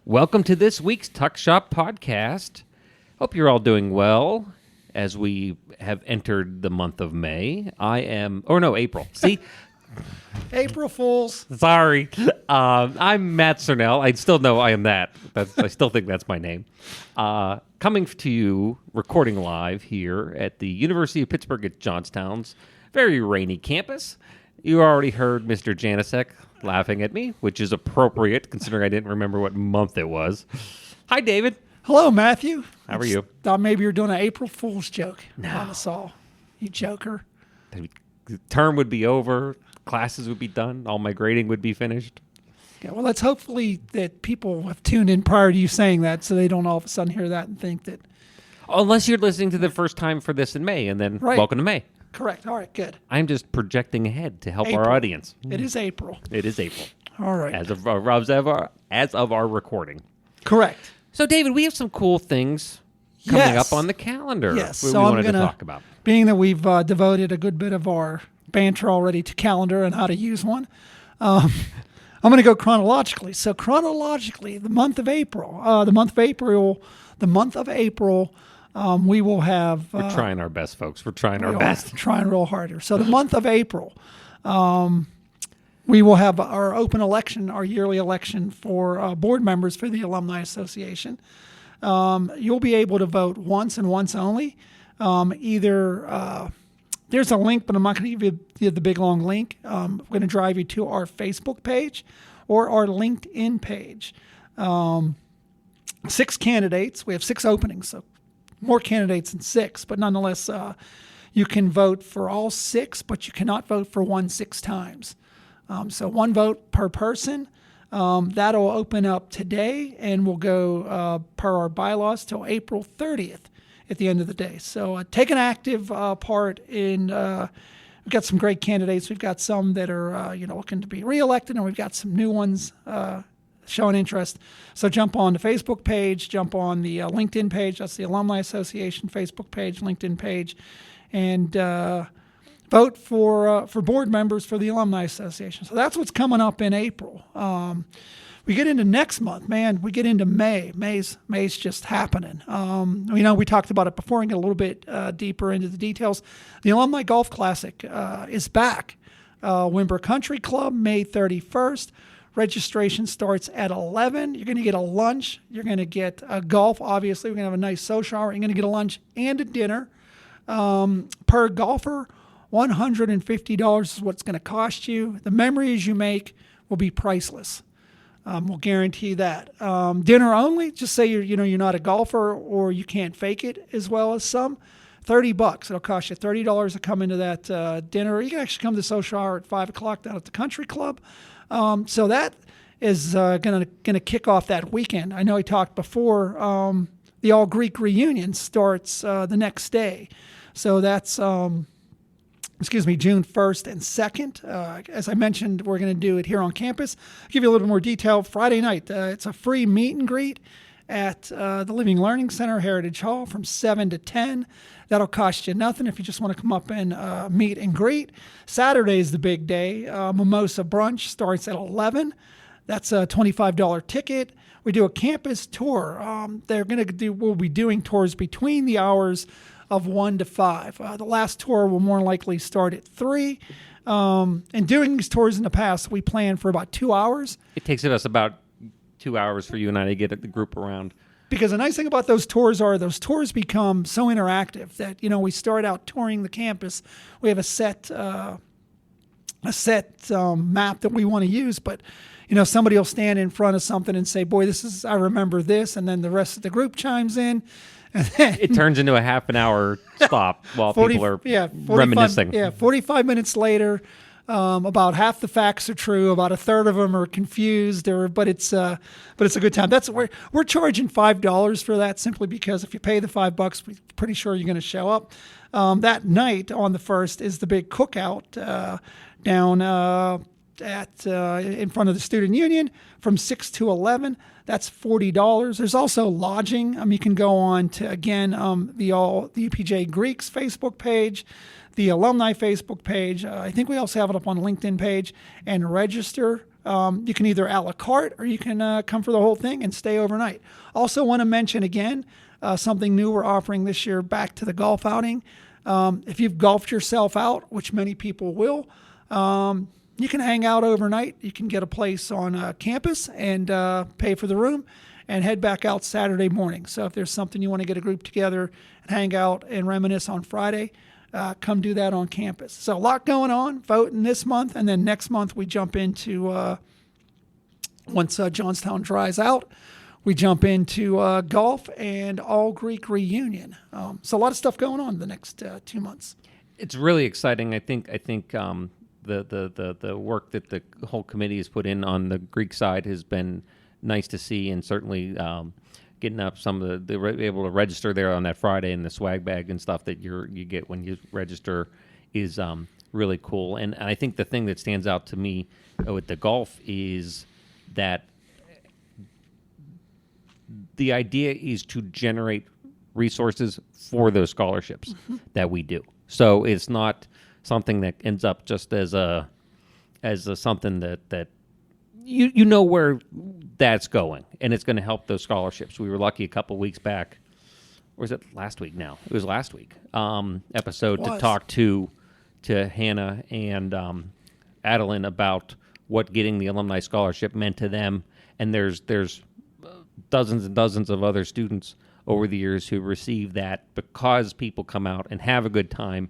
Welcome to this week's Tuck Shop podcast. Hope you're all doing well as we have entered the month of May. April. See? April Fools. Sorry. I'm Matt Cernell. I still know I am that. I still think that's my name. Coming to you, recording live here at the University of Pittsburgh at Johnstown's very rainy campus. You already heard Mr. Janicek laughing at me, which is appropriate considering I didn't remember what month it was. Hi, David. Hello, Matthew. How are you? Thought maybe you're doing an April Fool's joke No. on us all. You joker. The term would be over. Classes would be done. All my grading would be finished. Yeah, well, let's hopefully that people have tuned in prior to you saying that so they don't all of a sudden hear that and think that. Unless you're listening to the first time for this in May, and then welcome to May. Correct. All right, good. I'm just projecting ahead to help April. our audience. It is April. It is April. All right. As of our recording. Correct. So, David, we have some cool things coming up on the calendar. Yes. We So wanted to talk about. Being that we've devoted a good bit of our banter already to calendar and how to use one, I'm going to go chronologically. So chronologically, the month of April, we will have. We're trying our best, folks. We're trying our best. Trying real harder. So the month of April, we will have our open election, our yearly election for board members for the Alumni Association. You'll be able to vote once and once only. There's a link, but I'm not going to give you the big long link. I'm going to drive you to our Facebook page or our LinkedIn page. 6 candidates. We have 6 openings, so more candidates than 6, but nonetheless, you can vote for all 6, but you cannot vote for 6 times. So 1 vote per person. That'll open up today and will go per our bylaws till April 30th at the end of the day. So take an active part in. We've got some great candidates. We've got some that are looking to be reelected, and we've got some new ones showing interest. So jump on the Facebook page, jump on the LinkedIn page. That's the Alumni Association Facebook page, LinkedIn page, and vote for board members for the Alumni Association. So that's what's coming up in April. We get into next month, man. We get into May. May's just happening. We talked about it before and get a little bit deeper into the details. The Alumni Golf Classic is back. Wimber Country Club, May 31st. Registration starts at 11. You're going to get a lunch. You're going to get a golf, obviously. We're going to have a nice social hour. You're going to get a lunch and a dinner. Per golfer, $150 is what it's going to cost you. The memories you make will be priceless. We'll guarantee that. Dinner only, just say you're not a golfer or you can't fake it as well as some. $30. It'll cost you $30 to come into that dinner. You can actually come to the social hour at 5 o'clock down at the country club. So that is going to kick off that weekend. I know I talked before. The All Greek reunion starts the next day. So that's June 1st and 2nd. As I mentioned, we're going to do it here on campus. I'll give you a little bit more detail. Friday night, it's a free meet and greet at the Living Learning Center, Heritage Hall, from 7 to 10. That'll cost you nothing if you just want to come up and meet and greet. Saturday is the big day. Mimosa brunch starts at 11. That's a $25 ticket. We do a campus tour. We'll be doing tours between the hours of 1 to 5. The last tour will more likely start at 3. And doing these tours in the past, we plan for about 2 hours. It takes us about 2 hours for you and I to get the group around. Because the nice thing about those tours become so interactive that, we start out touring the campus. We have a set map that we want to use, but somebody will stand in front of something and say, boy, I remember this. And then the rest of the group chimes in. And then it turns into a half an hour stop while people are reminiscing. 45 minutes later, about half the facts are true, about a third of them are confused, but it's a good time. We're charging $5 for that simply because if you pay the $5, we're pretty sure you're going to show up. That night on the 1st is the big cookout down in front of the Student Union from 6 to 11. That's $40. There's also lodging. You can go on to, again, the UPJ Greeks Facebook page, the alumni Facebook page. I think we also have it up on LinkedIn page, and register You can either a la carte or you can come for the whole thing and stay overnight. Also want to mention again, something new we're offering this year back to the golf outing. If you've golfed yourself out, which many people will, you can hang out overnight. You can get a place on campus and pay for the room and head back out Saturday morning. So if there's something you want to get a group together and hang out and reminisce on Friday, come do that on campus. So a lot going on, voting this month, and then next month we jump into, once Johnstown dries out, we jump into golf and all Greek reunion. So a lot of stuff going on the next 2 months. It's really exciting. I think the work that the whole committee has put in on the Greek side has been nice to see, and certainly getting up some of the able to register there on that Friday, and the swag bag and stuff that you get when you register is really cool. And I think the thing that stands out to me with the golf is that the idea is to generate resources for those scholarships that we do. So it's not something that ends up just as a something that you know where that's going, and it's going to help those scholarships. We were lucky a couple weeks back, or was it last week now? It was last week episode to talk to Hannah and Adeline about what getting the alumni scholarship meant to them. And there's dozens and dozens of other students over the years who receive that because people come out and have a good time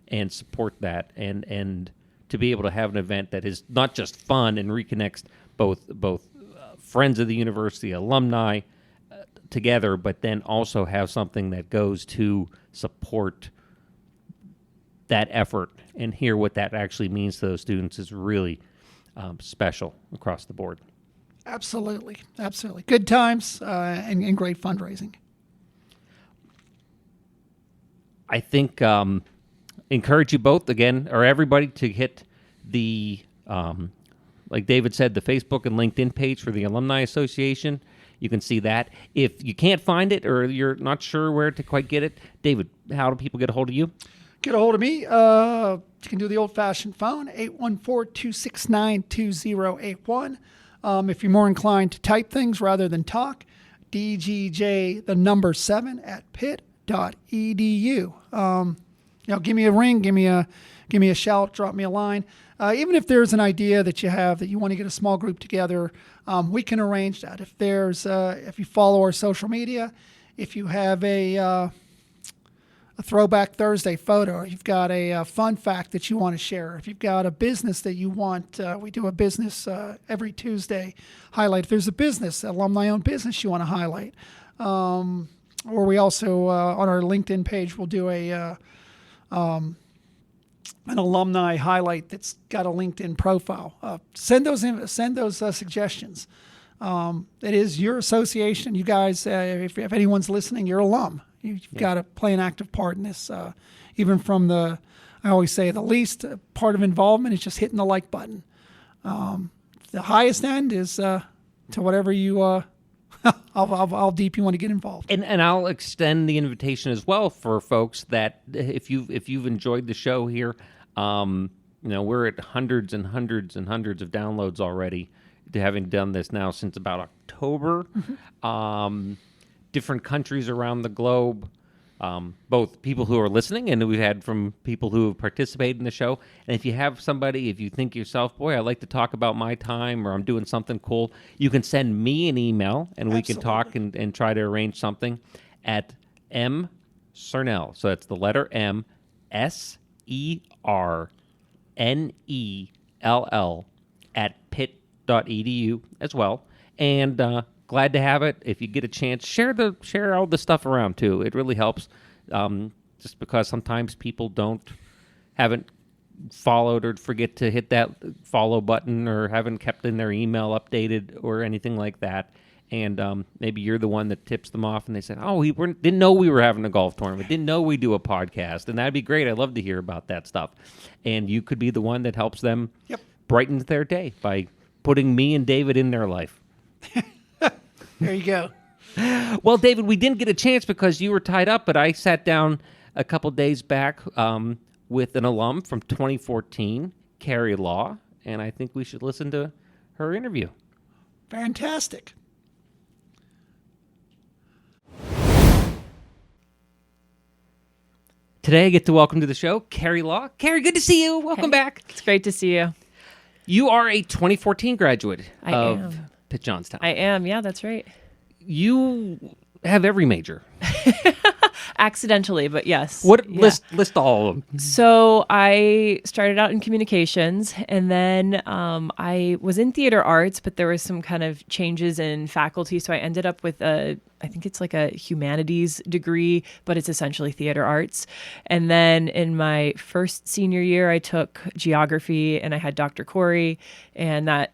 and support that, and to be able to have an event that is not just fun and reconnects both friends of the university, alumni together, but then also have something that goes to support that effort and hear what that actually means to those students is really special across the board. Absolutely. Good times and great fundraising. I think encourage you both again, or everybody, to hit the, like David said, the Facebook and LinkedIn page for the Alumni Association. You can see that. If you can't find it or you're not sure where to quite get it, David, how do people get a hold of you? Get a hold of me. You can do the old-fashioned phone, 814-269-2081. If you're more inclined to type things rather than talk, DGJ, the number 7 at Pitt.edu. Give me a ring, give me a shout, drop me a line. Even if there's an idea that you have that you want to get a small group together, we can arrange that. If you follow our social media, if you have a Throwback Thursday photo, or you've got a fun fact that you want to share, if you've got a business that you want, we do a business every Tuesday highlight. If there's a business, alumni-owned business you want to highlight, or we also on our LinkedIn page we'll do an alumni highlight that's got a LinkedIn profile. Send those suggestions. It is your association. You guys, if anyone's listening, you're alum. You've got to play an active part in this. Even from I always say the least part of involvement is just hitting the like button. The highest end is to whatever you, how deep you want to get involved. And I'll extend the invitation as well for folks that if you've enjoyed the show here, we're at hundreds and hundreds and hundreds of downloads already, to having done this now since about October. Different countries around the globe, both people who are listening and we've had from people who have participated in the show. And if you have somebody, if you think yourself, boy, I'd like to talk about my time or I'm doing something cool, you can send me an email and we can talk and try to arrange something at mcernell. So that's the letter M, SERNELL at pitt.edu as well. And glad to have it. If you get a chance, share all the stuff around too. It really helps. Just because sometimes people haven't followed or forget to hit that follow button or haven't kept in their email updated or anything like that. And maybe you're the one that tips them off and they said, oh, didn't know we were having a golf tournament. Didn't know we do a podcast. And that'd be great. I'd love to hear about that stuff. And you could be the one that helps them brighten their day by putting me and David in their life. There you go. Well, David, we didn't get a chance because you were tied up, but I sat down a couple days back with an alum from 2014, Carrie Law, and I think we should listen to her interview. Fantastic. Today I get to welcome to the show Carrie Law. Carrie, good to see you. Welcome back. It's great to see you. You are a 2014 graduate I of am. Pitt-Johnstown. I am. Yeah, that's right. You have every major. Accidentally, but yes. What Yeah. list all of them? So I started out in communications, and then I was in theater arts, but there was some kind of changes in faculty. So I ended up with I think it's like a humanities degree, but it's essentially theater arts. And then in my first senior year, I took geography, and I had Dr. Corey, and that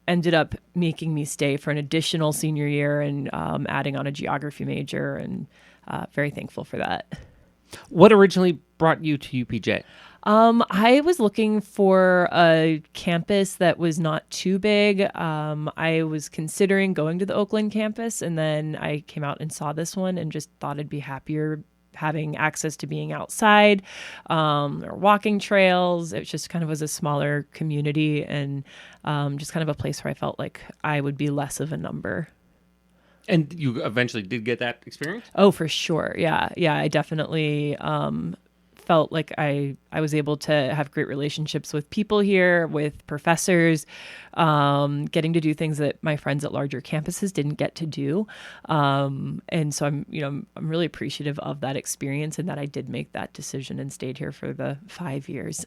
ended up making me stay for an additional senior year and adding on a geography major, and very thankful for that. What originally brought you to UPJ? I was looking for a campus that was not too big. I was considering going to the Oakland campus, and then I came out and saw this one and just thought I'd be happier having access to being outside, or walking trails. It just kind of was a smaller community, and just kind of a place where I felt like I would be less of a number. And you eventually did get that experience? Oh, for sure. Yeah. Yeah. I definitely felt like I was able to have great relationships with people here, with professors, getting to do things that my friends at larger campuses didn't get to do. And so I'm really appreciative of that experience, and that I did make that decision and stayed here for the 5 years.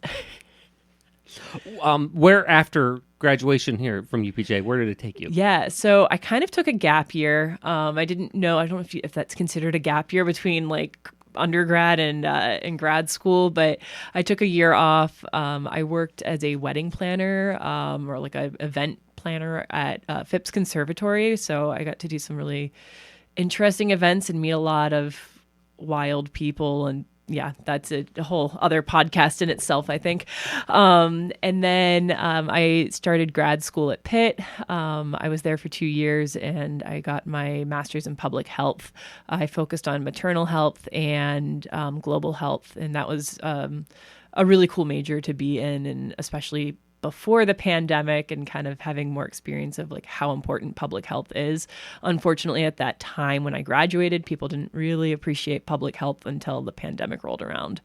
Where after graduation here from UPJ, where did it take you? Yeah, so I kind of took a gap year. I don't know if that's considered a gap year between like undergrad and grad school, but I took a year off. I worked as a wedding planner, or like an event planner at Phipps Conservatory. So I got to do some really interesting events and meet a lot of wild people, and yeah, that's a whole other podcast in itself, I think. And then I started grad school at Pitt. I was there for 2 years, and I got my master's in public health. I focused on maternal health and global health, and that was a really cool major to be in, and especially before the pandemic, and kind of having more experience of like how important public health is. Unfortunately, at that time when I graduated, people didn't really appreciate public health until the pandemic rolled around.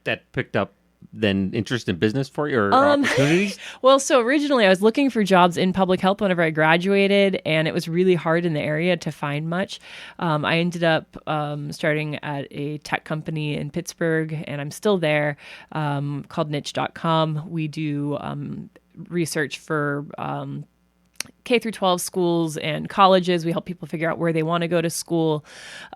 That picked up then interest in business for you, or opportunities? Well, so originally I was looking for jobs in public health whenever I graduated, and it was really hard in the area to find much. I ended up starting at a tech company in Pittsburgh, and I'm still there, called niche.com. We do research for K through 12 schools and colleges. We help people figure out where they want to go to school.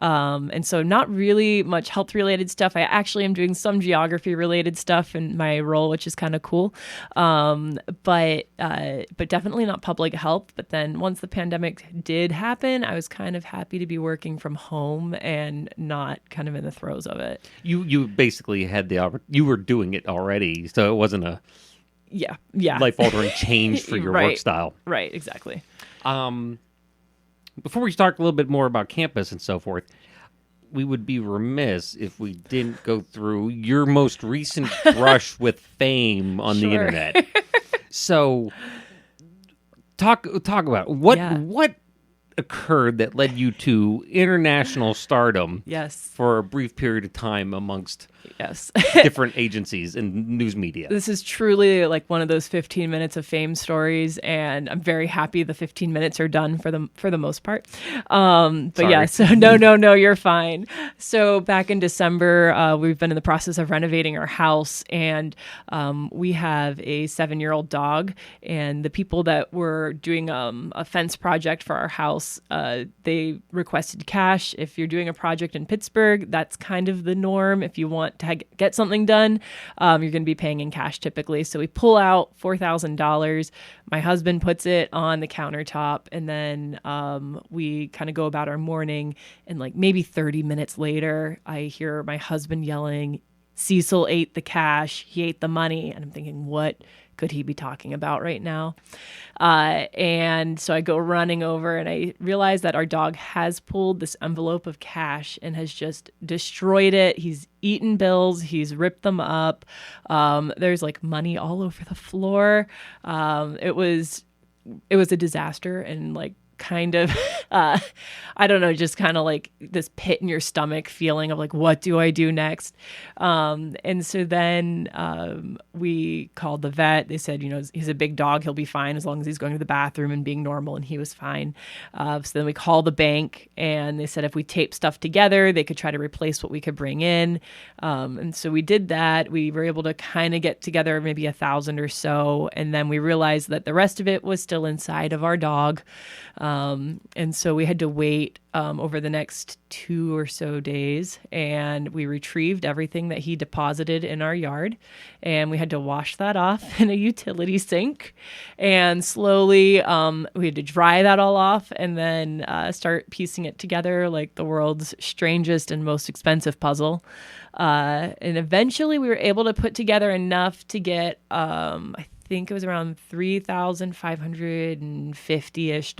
And so not really much health related stuff. I actually am doing some geography related stuff in my role, which is kind of cool. But definitely not public health. But then once the pandemic did happen, I was kind of happy to be working from home and not kind of in the throes of it. You basically had you were doing it already, so it wasn't a Yeah. life-altering change for your work style. Right, exactly. Before we talk a little bit more about campus and so forth, we would be remiss if we didn't go through your most recent brush with fame on the Sure. internet. So, talk about it. What occurred that led you to international stardom Yes. for a brief period of time amongst Yes. different agencies and news media? This is truly like one of those 15 minutes of fame stories, and I'm very happy the 15 minutes are done for the most part. But Sorry. yeah, so no, you're fine. So back in December, we've been in the process of renovating our house, and we have a 7-year-old dog, and the people that were doing a fence project for our house, they requested cash. If you're doing a project in Pittsburgh, that's kind of the norm. If you want to get something done, you're going to be paying in cash typically. So we pull out $4,000. My husband puts it on the countertop, and then we kind of go about our morning. And like maybe 30 minutes later, I hear my husband yelling, "Cecil ate the cash. He ate the money." And I'm thinking, what could he be talking about right now? And so I go running over and I realize that our dog has pulled this envelope of cash and has just destroyed it. He's eaten bills. He's ripped them up. There's like money all over the floor. It was a disaster, and like kind of I don't know, just kind of like this pit in your stomach feeling of like, what do I do next? And so then we called the vet. They said, he's a big dog, he'll be fine as long as he's going to the bathroom and being normal, and he was fine. So then we called the bank, and they said if we tape stuff together, they could try to replace what we could bring in. And so we did that. We were able to kind of get together maybe 1,000 or so, and then we realized that the rest of it was still inside of our dog. And so we had to wait over the next 2 or so days, and we retrieved everything that he deposited in our yard, and we had to wash that off in a utility sink, and slowly we had to dry that all off, and then start piecing it together like the world's strangest and most expensive puzzle. And eventually we were able to put together enough to get, I think it was around $3,550-ish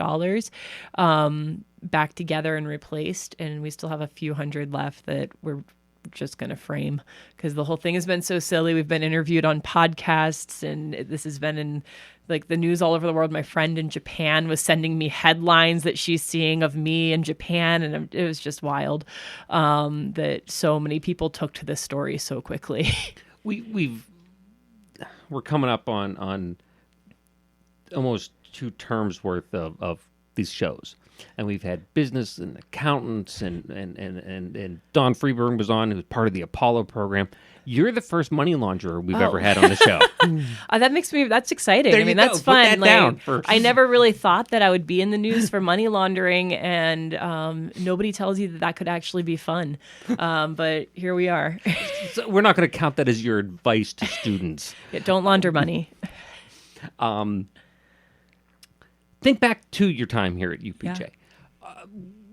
back together and replaced. And we still have a few hundred left that we're just going to frame, because the whole thing has been so silly. We've been interviewed on podcasts, and this has been in like the news all over the world. My friend in Japan was sending me headlines that she's seeing of me in Japan, and it was just wild that so many people took to this story so quickly. We're coming up on almost 2 terms worth of these shows. And we've had business and accountants and Don Freeburg was on, who's part of the Apollo program. You're the first money launderer we've ever had on the show. That's exciting. There That's go. fun. Put that down first. I never really thought that I would be in the news for money laundering, and nobody tells you that could actually be fun. But here we are. So we're not going to count that as your advice to students. Yeah, don't launder money. Think back to your time here at UPJ. Yeah.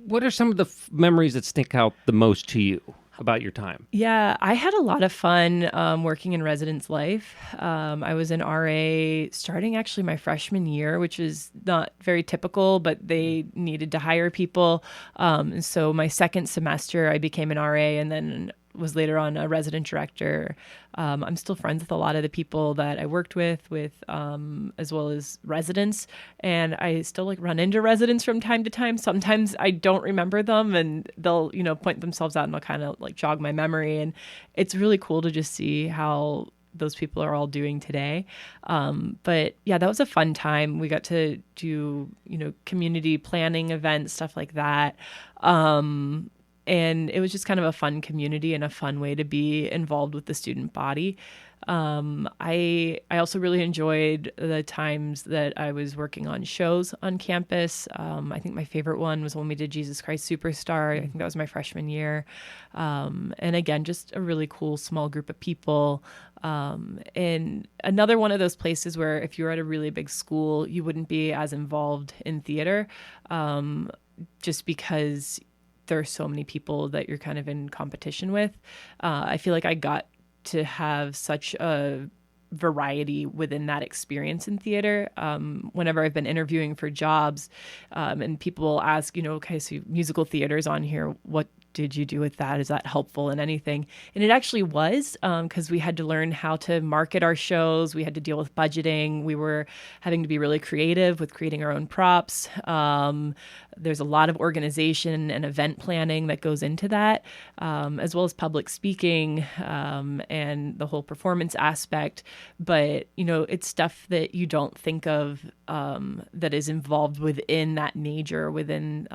What are some of the memories that stick out the most to you about your time? Yeah, I had a lot of fun working in residence life. I was an RA starting actually my freshman year, which is not very typical, but they needed to hire people. And so my second semester, I became an RA, and then was later on a resident director. I'm still friends with a lot of the people that I worked with as well as residents, and I still like run into residents from time to time. Sometimes I don't remember them, and they'll point themselves out, and I'll kind of like jog my memory, and it's really cool to just see how those people are all doing today. But yeah, that was a fun time. We got to do community planning events, stuff like that. And it was just kind of a fun community and a fun way to be involved with the student body. I also really enjoyed the times that I was working on shows on campus. I think my favorite one was when we did Jesus Christ Superstar. I think that was my freshman year. And again, just a really cool small group of people. And another one of those places where if you were at a really big school, you wouldn't be as involved in theater, just because there are so many people that you're kind of in competition with. I feel like I got to have such a variety within that experience in theater. Whenever I've been interviewing for jobs, and people will ask, okay, so musical theater's on here, what did you do with that? Is that helpful in anything? And it actually was, because we had to learn how to market our shows. We had to deal with budgeting. We were having to be really creative with creating our own props. There's a lot of organization and event planning that goes into that, as well as public speaking, and the whole performance aspect. But, it's stuff that you don't think of, that is involved within that major, within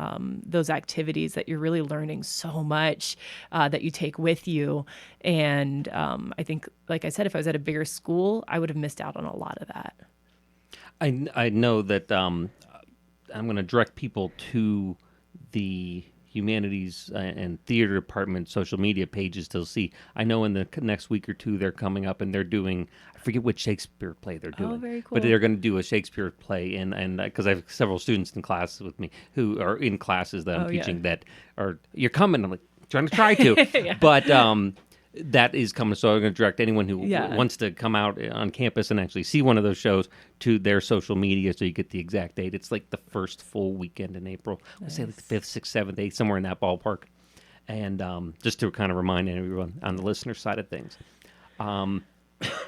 those activities, that you're really learning so much that you take with you. And I think, like I said, if I was at a bigger school, I would have missed out on a lot of that. I know that I'm going to direct people to the humanities and theater department social media pages to see. I know in the next week or two they're coming up and they're doing, I forget which Shakespeare play they're doing. Oh, very cool. But they're going to do a Shakespeare play, and because I have several students in classes with me who are in classes that I'm teaching that are, you're coming, I'm like, trying to try to. Yeah. But that is coming. So I'm going to direct anyone who Yeah. wants to come out on campus and actually see one of those shows to their social media so you get the exact date. It's like the first full weekend in April. I say like the 5th, 6th, 7th, 8th, somewhere in that ballpark. And just to kind of remind everyone on the listener side of things.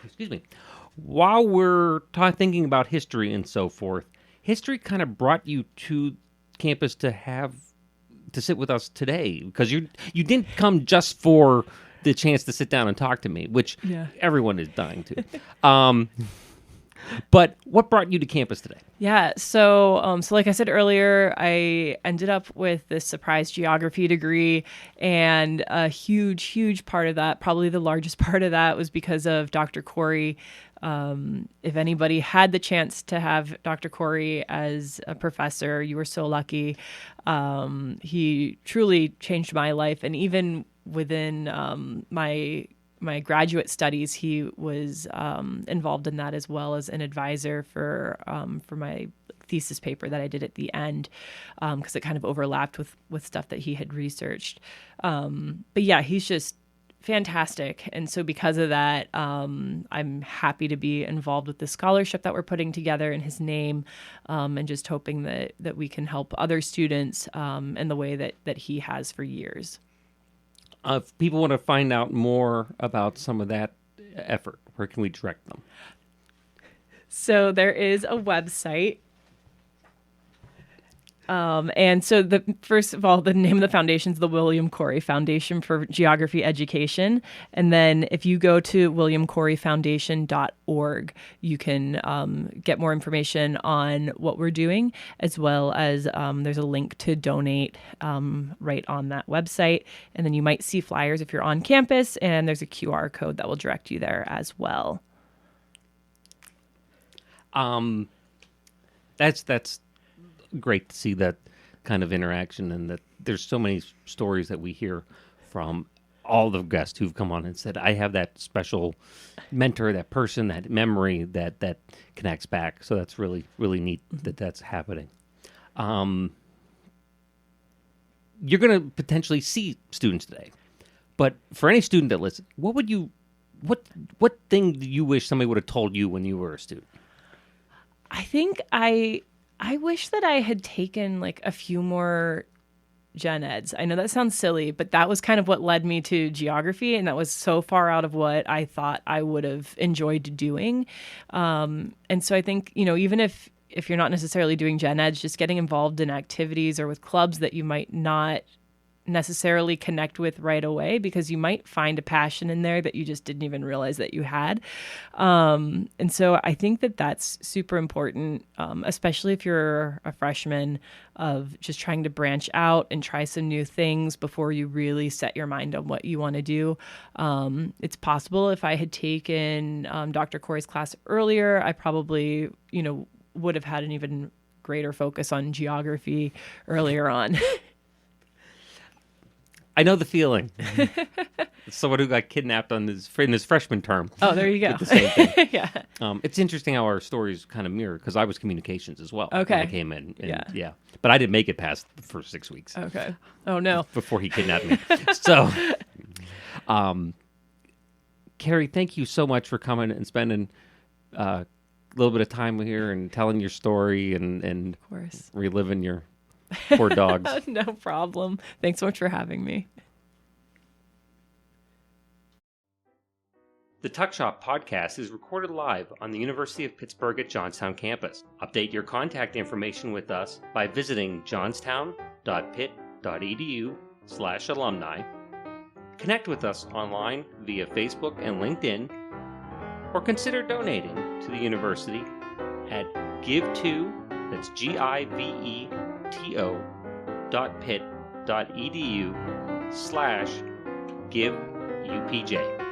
Excuse me. While we're thinking about history and so forth, history kind of brought you to campus to sit with us today, because you didn't come just for the chance to sit down and talk to me, which everyone is dying to. But what brought you to campus today? Yeah, so like I said earlier, I ended up with this surprise geography degree, and a huge part of that, probably the largest part of that, was because of Dr. Corey. If anybody had the chance to have Dr. Corey as a professor, you were so lucky. He truly changed my life, and even within my graduate studies, he was involved in that as well as an advisor for my thesis paper that I did at the end, because it kind of overlapped with stuff that he had researched. But yeah, he's just fantastic. And so because of that, I'm happy to be involved with the scholarship that we're putting together in his name, and just hoping that we can help other students in the way that he has for years. If people want to find out more about some of that effort, where can we direct them? So there is a website. And so first of all, the name of the foundation is the William Corey Foundation for Geography Education. And then if you go to williamcoreyfoundation.org, you can get more information on what we're doing, as well as there's a link to donate right on that website. And then you might see flyers if you're on campus, and there's a QR code that will direct you there as well. That's great to see that kind of interaction, and that there's so many stories that we hear from all the guests who've come on and said, I have that special mentor, that person, that memory that connects back. So that's really, really neat that that's happening. You're going to potentially see students today, but for any student that listens, what thing do you wish somebody would have told you when you were a student? I think I wish that I had taken like a few more gen eds. I know that sounds silly, but that was kind of what led me to geography, and that was so far out of what I thought I would have enjoyed doing. And so I think, even if you're not necessarily doing gen eds, just getting involved in activities or with clubs that you might not necessarily connect with right away, because you might find a passion in there that you just didn't even realize that you had. And so I think that that's super important, especially if you're a freshman, of just trying to branch out and try some new things before you really set your mind on what you want to do. It's possible if I had taken Dr. Corey's class earlier, I probably, would have had an even greater focus on geography earlier on. I know the feeling. Someone who got kidnapped in his freshman term. Oh, there you go. Did the same thing. Yeah. It's interesting how our stories kind of mirror, because I was communications as well. Okay. When I came in. Yeah. But I didn't make it past the first 6 weeks. Okay. Oh, no. Before he kidnapped me. So, Carrie, thank you so much for coming and spending a little bit of time here and telling your story and Of course. reliving your poor dogs. No problem. Thanks so much for having me. The Tuck Shop podcast is recorded live on the University of Pittsburgh at Johnstown campus. Update your contact information with us by visiting johnstown.pitt.edu/alumni. Connect with us online via Facebook and LinkedIn, or consider donating to the university at give2, that's giveto.pitt.edu/giveupj.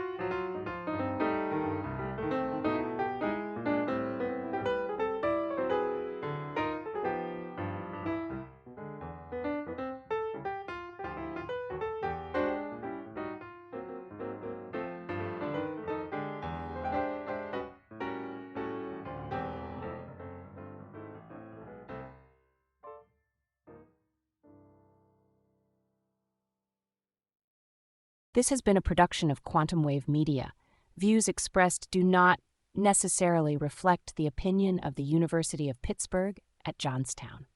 This has been a production of Quantum Wave Media. Views expressed do not necessarily reflect the opinion of the University of Pittsburgh at Johnstown.